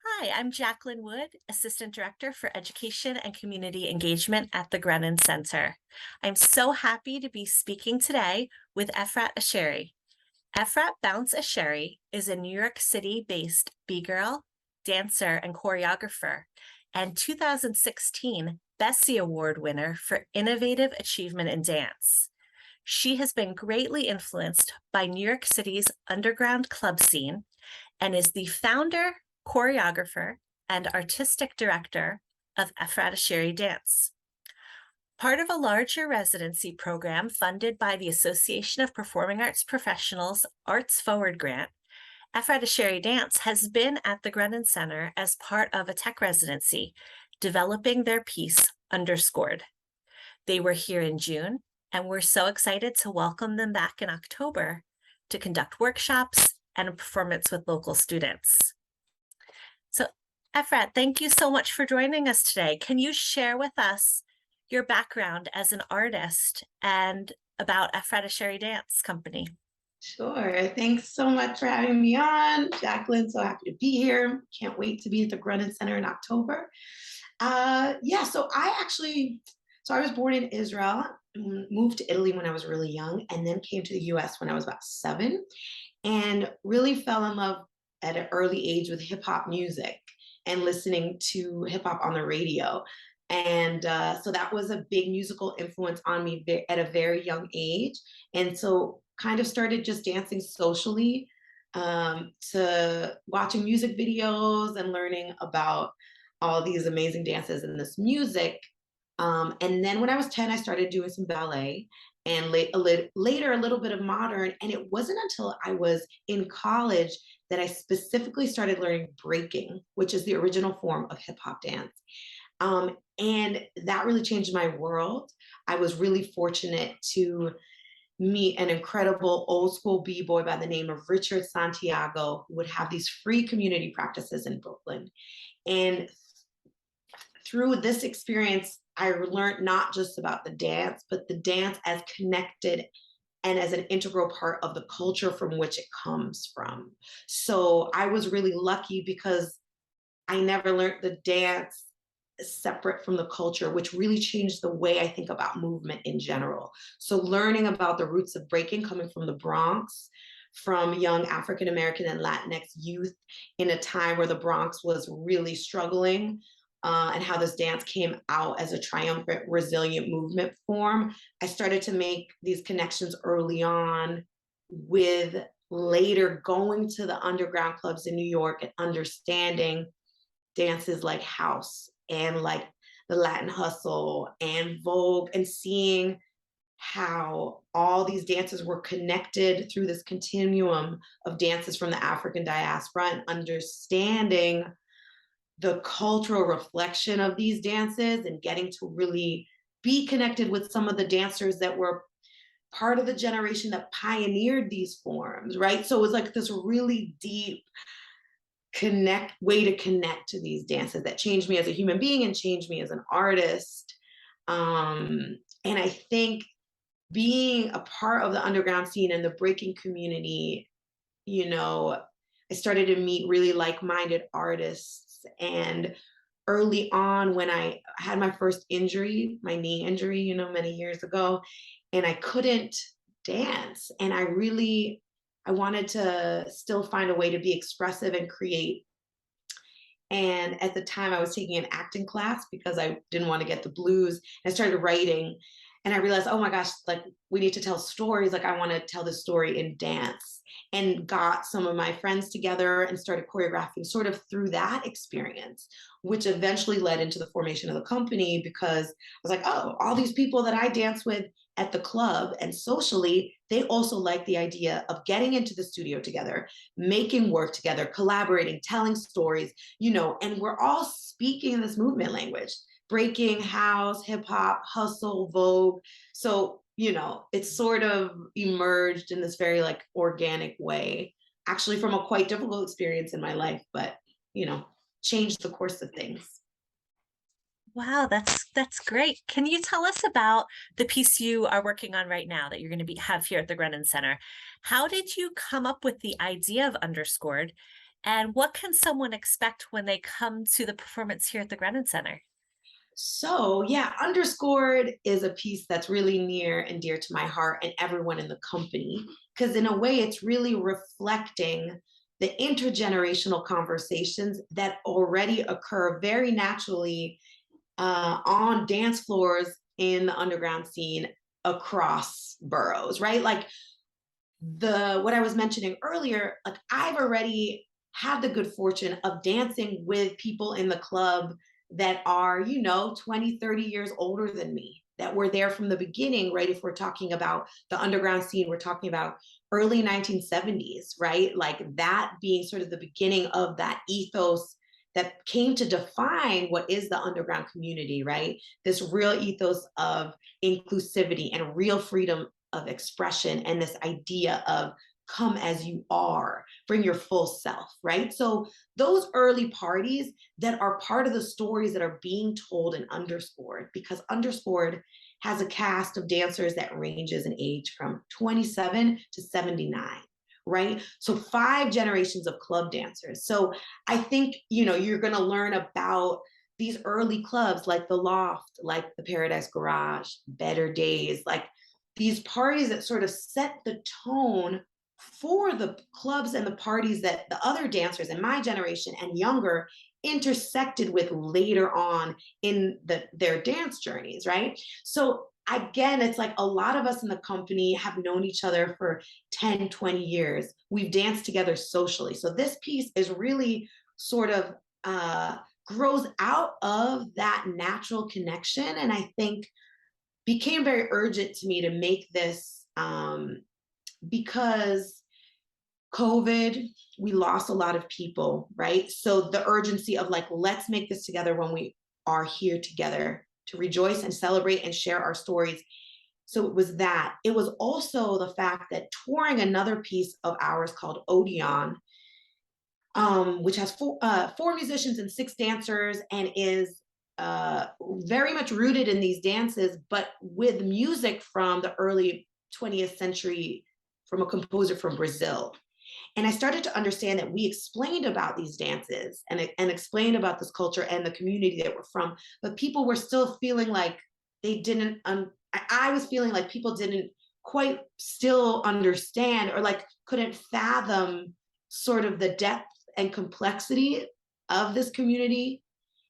Hi, I'm Jacqueline Wood, Assistant Director for Education and Community Engagement at the Grunin Center. I'm so happy to be speaking today with Ephrat Asherie. Ephrat Bounce Asherie is a New York City-based B-girl, dancer, and choreographer, and 2016 Bessie Award winner for Innovative Achievement in Dance. She has been greatly influenced by New York City's underground club scene and is the founder, choreographer, and artistic director of Ephrat Asherie Dance. Part of a larger residency program funded by the Association of Performing Arts Professionals Arts Forward Grant, Ephrat Asherie Dance has been at the Grunin Center as part of a tech residency, developing their piece Underscored. They were here in June, and we're so excited to welcome them back in October to conduct workshops and a performance with local students. So, Ephrat, thank you so much for joining us today. Can you share with us your background as an artist and about Ephrat Asherie Dance Company? Sure. Thanks so much for having me on, Jacqueline. So happy to be here. Can't wait to be at the Grunin Center in October. Yeah, so I was born in Israel, moved to Italy when I was really young, and then came to the US when I was about 7, and really fell in love at an early age with hip hop music and listening to hip hop on the radio. And so that was a big musical influence on me at a very young age. And so kind of started just dancing socially, to watching music videos and learning about all these amazing dances and this music. And then when I was 10, I started doing some ballet and later a little bit of modern. And it wasn't until I was in college that I specifically started learning breaking, which is the original form of hip hop dance. And that really changed my world. I was really fortunate to meet an incredible old school b-boy by the name of Richard Santiago, who would have these free community practices in Brooklyn. And through this experience, I learned not just about the dance, but the dance as connected and as an integral part of the culture from which it comes from. So I was really lucky because I never learned the dance separate from the culture, which really changed the way I think about movement in general. So learning about the roots of breaking coming from the Bronx, from young African American and Latinx youth in a time where the Bronx was really struggling, and how this dance came out as a triumphant, resilient movement form. I started to make these connections early on with later going to the underground clubs in New York and understanding dances like house and like the Latin hustle and Vogue, and seeing how all these dances were connected through this continuum of dances from the African diaspora, and understanding the cultural reflection of these dances and getting to really be connected with some of the dancers that were part of the generation that pioneered these forms, right? So it was like this really deep connect way to connect to these dances that changed me as a human being and changed me as an artist. And I think being a part of the underground scene and the breaking community, you know, I started to meet really like-minded artists. And early on, when I had my first injury, my knee injury, many years ago, and I couldn't dance, and I wanted to still find a way to be expressive and create. And at the time, I was taking an acting class because I didn't want to get the blues. I started writing, and I realized, oh my gosh, like we need to tell stories. Like I want to tell this story in dance, and got some of my friends together and started choreographing sort of through that experience, which eventually led into the formation of the company because I was like, oh, all these people that I dance with at the club and socially, they also like the idea of getting into the studio together, making work together, collaborating, telling stories, and we're all speaking this movement language, breaking, house, hip hop, hustle, Vogue. So, it's sort of emerged in this very like organic way, actually from a quite difficult experience in my life, but, you know, changed the course of things. Wow, that's great. Can you tell us about the piece you are working on right now that you're going to have here at the Grunin Center? How did you come up with the idea of Underscored, And what can someone expect when they come to the performance here at the Grunin Center? So, yeah, Underscored is a piece that's really near and dear to my heart and everyone in the company, because in a way, it's really reflecting the intergenerational conversations that already occur very naturally on dance floors in the underground scene across boroughs, right? Like the what I was mentioning earlier, like I've already had the good fortune of dancing with people in the club that are, 20, 30 years older than me, that were there from the beginning, right? If we're talking about the underground scene, we're talking about early 1970s, right? Like that being sort of the beginning of that ethos that came to define what is the underground community, right? This real ethos of inclusivity and real freedom of expression, and this idea of come as you are, bring your full self, right? So those early parties that are part of the stories that are being told in Underscored, because Underscored has a cast of dancers that ranges in age from 27 to 79, right? So five generations of club dancers. So I think, you're going to learn about these early clubs like the Loft, like the Paradise Garage, Better Days, like these parties that sort of set the tone for the clubs and the parties that the other dancers in my generation and younger intersected with later on in their dance journeys, right? So again, it's like a lot of us in the company have known each other for 10, 20 years. We've danced together socially. So this piece is really sort of grows out of that natural connection. And I think became very urgent to me to make this because COVID, we lost a lot of people, right? So the urgency of like, let's make this together when we are here together to rejoice and celebrate and share our stories. So it was that. It was also the fact that touring another piece of ours called Odeon, which has four musicians and six dancers and is very much rooted in these dances, but with music from the early 20th century from a composer from Brazil. And I started to understand that we explained about these dances and explained about this culture and the community that we're from, but people were still feeling like they didn't. I was feeling like people didn't quite still understand or like couldn't fathom sort of the depth and complexity of this community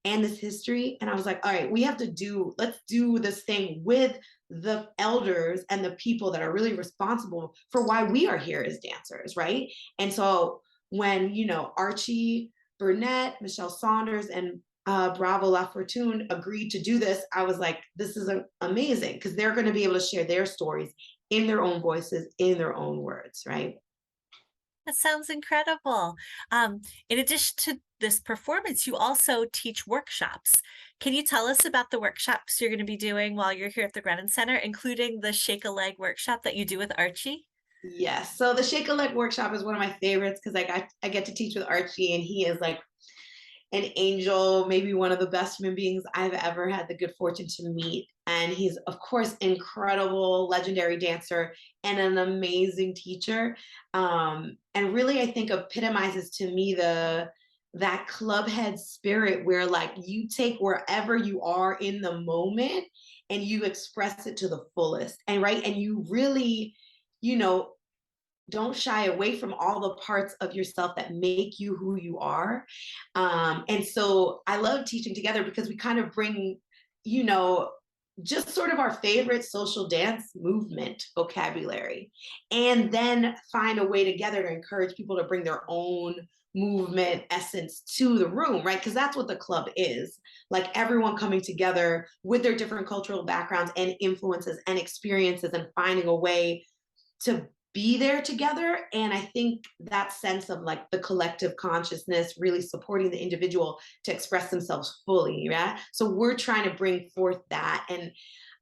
and this history. And I was like, all right, let's do this thing with the elders and the people that are really responsible for why we are here as dancers, right? And so when, Archie Burnett, Michelle Saunders, and Bravo La Fortune agreed to do this, I was like, this is amazing because they're going to be able to share their stories in their own voices, in their own words, right? That sounds incredible. In addition to this performance, you also teach workshops. Can you tell us about the workshops you're going to be doing while you're here at the Grunin Center, including the Shake a Leg workshop that you do with Archie? Yes. So the Shake a Leg workshop is one of my favorites because I get to teach with Archie, and he is like an angel, maybe one of the best human beings I've ever had the good fortune to meet. And he's, of course, incredible, legendary dancer and an amazing teacher. And really, I think epitomizes to me that club head spirit where like you take wherever you are in the moment and you express it to the fullest. And right. And you really, you know, don't shy away from all the parts of yourself that make you who you are. And so I love teaching together because we kind of bring, you know, just sort of our favorite social dance movement vocabulary, and then find a way together to encourage people to bring their own movement essence to the room, right? Because that's what the club is, like everyone coming together with their different cultural backgrounds and influences and experiences and finding a way to be there together. And I think that sense of like the collective consciousness really supporting the individual to express themselves fully, right? So we're trying to bring forth that. And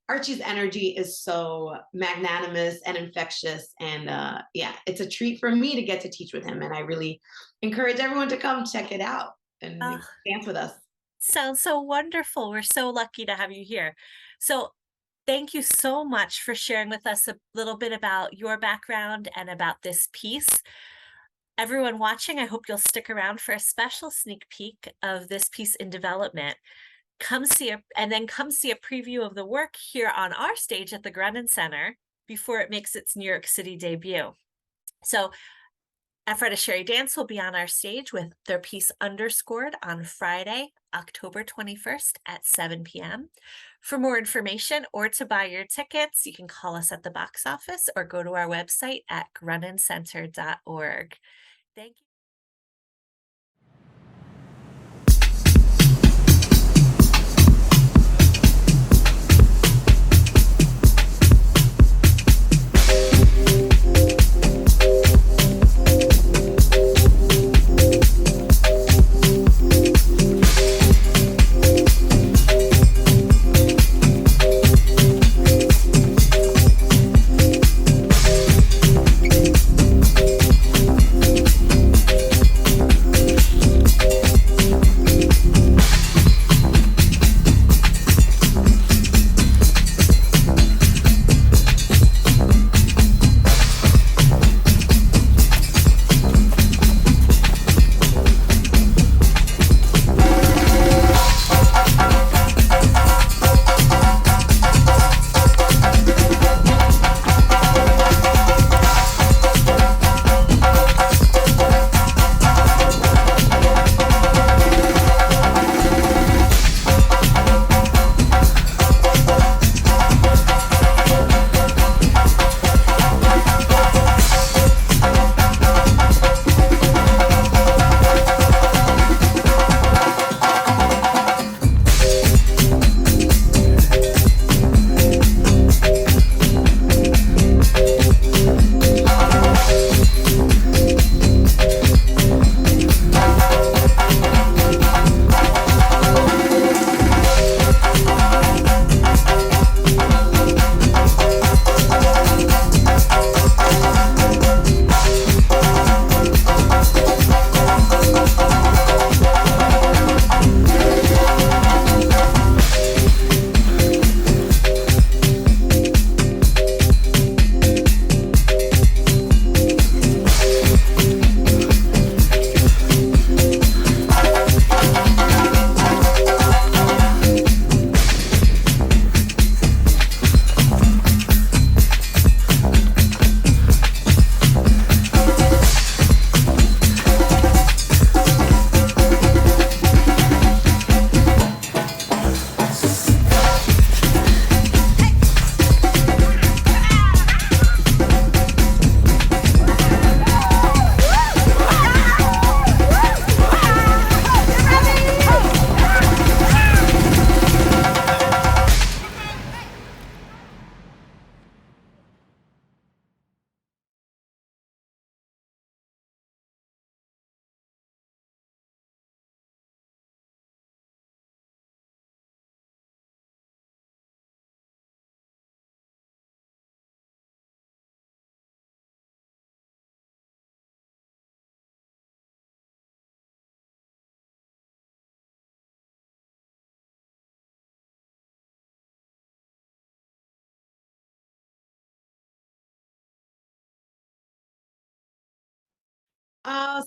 Archie's energy is so magnanimous and infectious. And yeah, it's a treat for me to get to teach with him. And I really encourage everyone to come check it out and Oh, dance with us. sounds so wonderful. We're so lucky to have you here. So, thank you so much for sharing with us a little bit about your background and about this piece. Everyone watching, I hope you'll stick around for a special sneak peek of this piece in development. Come see a preview of the work here on our stage at the Grunin Center before it makes its New York City debut. So Ephrat Asherie Dance will be on our stage with their piece Underscored on Friday, October 21st at 7 p.m. For more information or to buy your tickets, you can call us at the box office or go to our website at grunincenter.org. Thank you.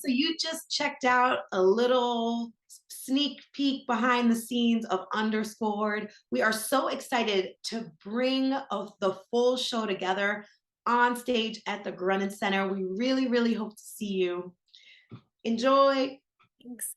So you just checked out a little sneak peek behind the scenes of Underscored. We are so excited to bring the full show together on stage at the Grunin Center. We really, really hope to see you. Enjoy. Thanks.